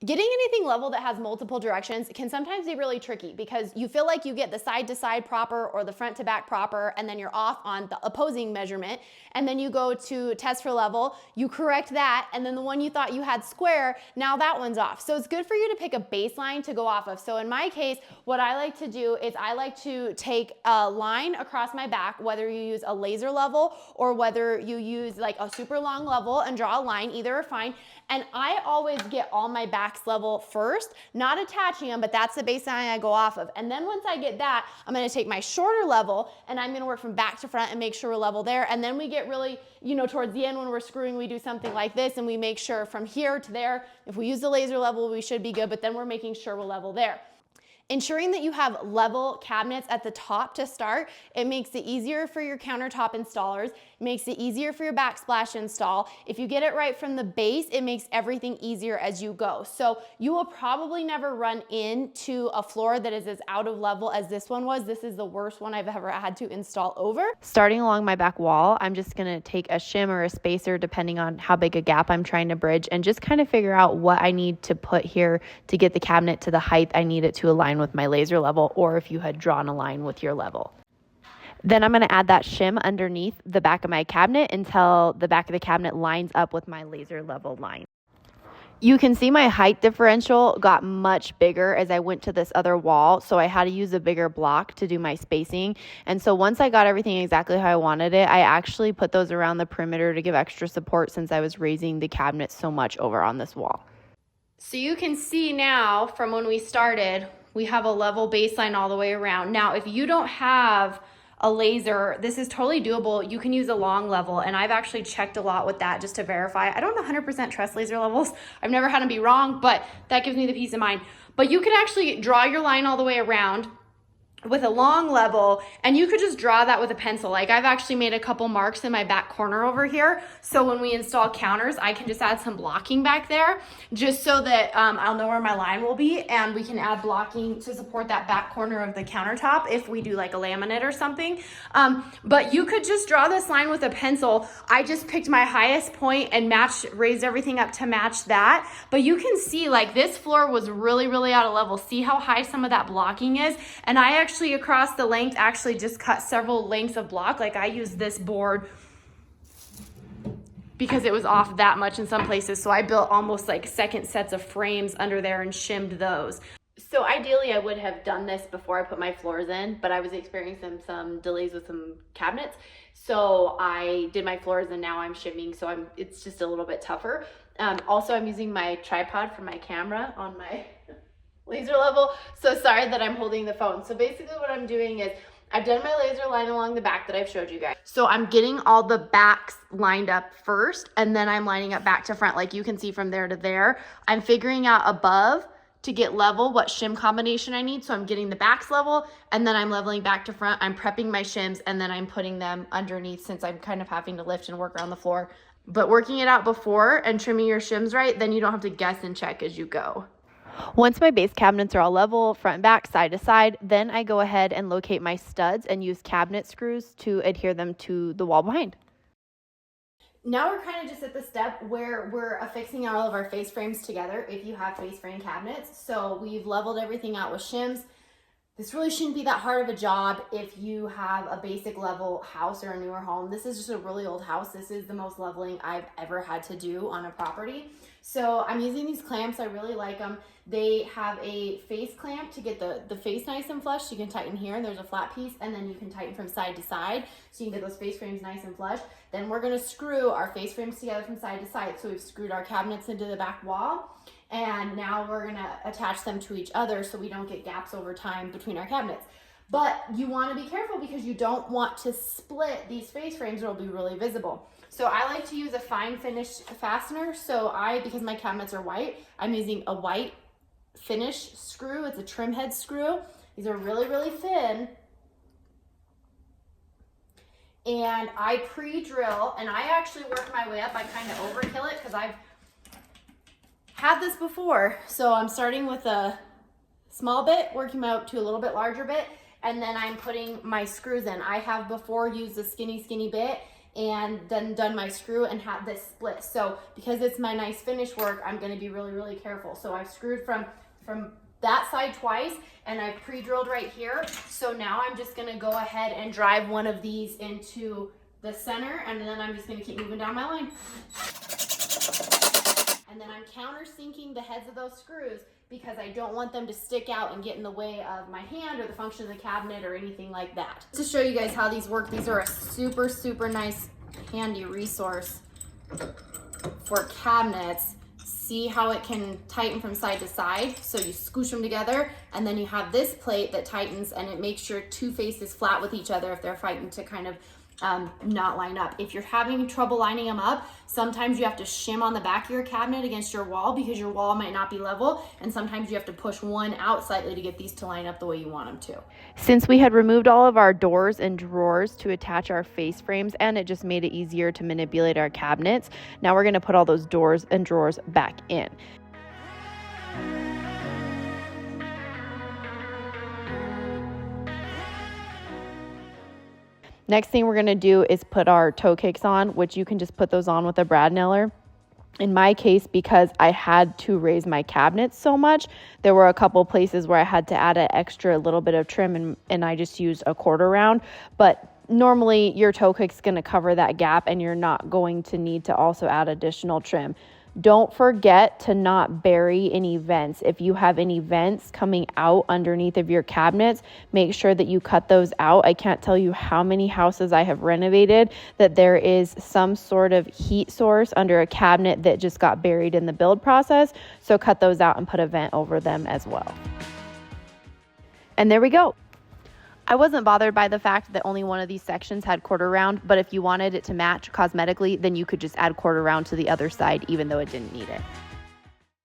Getting anything level that has multiple directions can sometimes be really tricky because you feel like you get the side to side proper or the front to back proper, and then you're off on the opposing measurement. And then you go to test for level, you correct that, and then the one you thought you had square, now that one's off. So it's good for you to pick a baseline to go off of. So in my case, what I like to do is I like to take a line across my back, whether you use a laser level or whether you use like a super long level and draw a line, either are fine. And I always get all my backs level first, not attaching them, but that's the baseline I go off of. And then once I get that, I'm gonna take my shorter level and I'm gonna work from back to front and make sure we're level there. And then we get really, towards the end when we're screwing, we do something like this and we make sure from here to there, if we use the laser level, we should be good, but then we're making sure we're level there. Ensuring that you have level cabinets at the top to start, it makes it easier for your countertop installers, it makes it easier for your backsplash install. If you get it right from the base, it makes everything easier as you go. So you will probably never run into a floor that is as out of level as this one was. This is the worst one I've ever had to install over. Starting along my back wall, I'm just gonna take a shim or a spacer depending on how big a gap I'm trying to bridge and just kind of figure out what I need to put here to get the cabinet to the height I need it to align with my laser level, or if you had drawn a line with your level. Then I'm going to add that shim underneath the back of my cabinet until the back of the cabinet lines up with my laser level line. You can see my height differential got much bigger as I went to this other wall, so I had to use a bigger block to do my spacing. And so once I got everything exactly how I wanted it, I actually put those around the perimeter to give extra support since I was raising the cabinet so much over on this wall. So you can see now from when we started, we have a level baseline all the way around. Now, if you don't have a laser, this is totally doable. You can use a long level, and I've actually checked a lot with that just to verify. I don't 100% trust laser levels. I've never had them be wrong, but that gives me the peace of mind. But you can actually draw your line all the way around with a long level, and you could just draw that with a pencil. Like I've actually made a couple marks in my back corner over here, so when we install counters, I can just add some blocking back there just so that I'll know where my line will be, and we can add blocking to support that back corner of the countertop if we do like a laminate or something. But you could just draw this line with a pencil. I just picked my highest point and raised everything up to match that. But you can see like this floor was really, really out of level. See how high some of that blocking is? And I actually across the length actually just cut several lengths of block. Like I used this board because it was off that much in some places. So I built almost like second sets of frames under there and shimmed those. So ideally I would have done this before I put my floors in, but I was experiencing some delays with some cabinets. So I did my floors and now I'm shimming. So it's just a little bit tougher. Also I'm using my tripod for my camera on my laser level. So sorry that I'm holding the phone. So basically what I'm doing is I've done my laser line along the back that I've showed you guys. So I'm getting all the backs lined up first, and then I'm lining up back to front. Like you can see from there to there, I'm figuring out above to get level what shim combination I need. So I'm getting the backs level, and then I'm leveling back to front. I'm prepping my shims, and then I'm putting them underneath since I'm kind of having to lift and work around the floor. But working it out before and trimming your shims right, then you don't have to guess and check as you go. Once my base cabinets are all level, front and back, side to side, then I go ahead and locate my studs and use cabinet screws to adhere them to the wall behind. Now we're kind of just at the step where we're affixing all of our face frames together if you have face frame cabinets. So we've leveled everything out with shims. This really shouldn't be that hard of a job if you have a basic level house or a newer home. This is just a really old house. This is the most leveling I've ever had to do on a property. So I'm using these clamps. I really like them. They have a face clamp to get the face nice and flush. You can tighten here, and there's a flat piece, and then you can tighten from side to side so you can get those face frames nice and flush. Then we're gonna screw our face frames together from side to side. So we've screwed our cabinets into the back wall, and now we're gonna attach them to each other so we don't get gaps over time between our cabinets. But you wanna be careful because you don't want to split these face frames or it'll be really visible. So I like to use a fine finish fastener. So because my cabinets are white, I'm using a white finish screw. It's a trim head screw. These are really, really thin. And I pre-drill, and I actually work my way up. I kind of overkill it because I've had this before. So I'm starting with a small bit, working my way up to a little bit larger bit, and then I'm putting my screws in. I have before used a skinny bit, and then done my screw and have this split. So because it's my nice finish work, I'm gonna be really, really careful. So I've screwed from that side twice, and I've pre-drilled right here. So now I'm just gonna go ahead and drive one of these into the center, and then I'm just gonna keep moving down my line. And then I'm countersinking the heads of those screws because I don't want them to stick out and get in the way of my hand or the function of the cabinet or anything like that. To show you guys how these work, these are a super, super nice, handy resource for cabinets. See how it can tighten from side to side? So you scoosh them together, and then you have this plate that tightens, and it makes your two faces flat with each other if they're fighting to kind of not line up. If you're having trouble lining them up, sometimes you have to shim on the back of your cabinet against your wall because your wall might not be level, and sometimes you have to push one out slightly to get these to line up the way you want them to. Since we had removed all of our doors and drawers to attach our face frames, and it just made it easier to manipulate our cabinets, now we're going to put all those doors and drawers back in. Next thing we're going to do is put our toe kicks on, which you can just put those on with a brad nailer. In my case, because I had to raise my cabinets so much, there were a couple places where I had to add an extra little bit of trim, and I just used a quarter round. But normally your toe kick's going to cover that gap, and you're not going to need to also add additional trim. Don't forget to not bury any vents. If you have any vents coming out underneath of your cabinets, make sure that you cut those out. I can't tell you how many houses I have renovated that there is some sort of heat source under a cabinet that just got buried in the build process. So cut those out and put a vent over them as well. And there we go. I wasn't bothered by the fact that only one of these sections had quarter round, but if you wanted it to match cosmetically, then you could just add quarter round to the other side, even though it didn't need it.